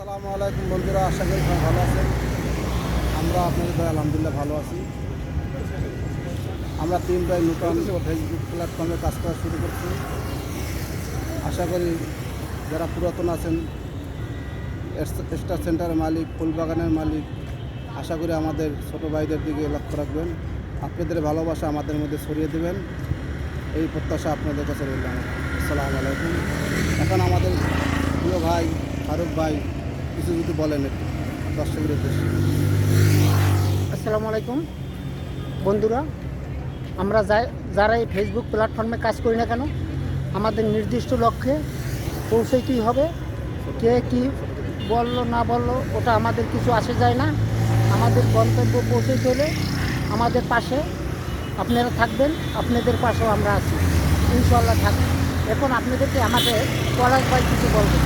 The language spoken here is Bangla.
আসসালামু আলাইকুম বন্ধুরা, আশা করি সবাই ভালো আছেন। আমরা আপনাদের ভাই আলহামদুলিল্লাহ ভালো আছি। আমরা 3 ভাই নতুন ফেসবুক প্ল্যাটফর্মে কাজ করা শুরু করছি। আশা করি যারা পুরাতন আছেন, স্টার সেন্টারের মালিক, ফুলবাগানের মালিক, আশা করি আমাদের ছোটো ভাইদের দিকে লক্ষ্য রাখবেন। আপনাদের ভালোবাসা আমাদের মধ্যে ছড়িয়ে দেবেন, এই প্রত্যাশা আপনাদের কাছে রইলাম। আসসালামু আলাইকুম। এখন আমাদের প্রিয় ভাই ফারুক ভাই কিছু যদি বলেন একটু দর্শকের উদ্দেশ্যে। আসসালামু আলাইকুম বন্ধুরা, আমরা যারা এই ফেসবুক প্ল্যাটফর্মে কাজ করি না কেন, আমাদের নির্দিষ্ট লক্ষ্যে পৌঁছাইতেই হবে। কে কি বললো না বললো ওটা আমাদের কিছু আসে যায় না। আমাদের গন্তব্য পৌঁছাইতে হলে আমাদের পাশে আপনারা থাকবেন, আপনাদের পাশেও আমরা আছি, ইনশাল্লাহ থাকবেন। এখন আপনাদেরকে আমাদের পলাশ ভাই কিছু বলবেন।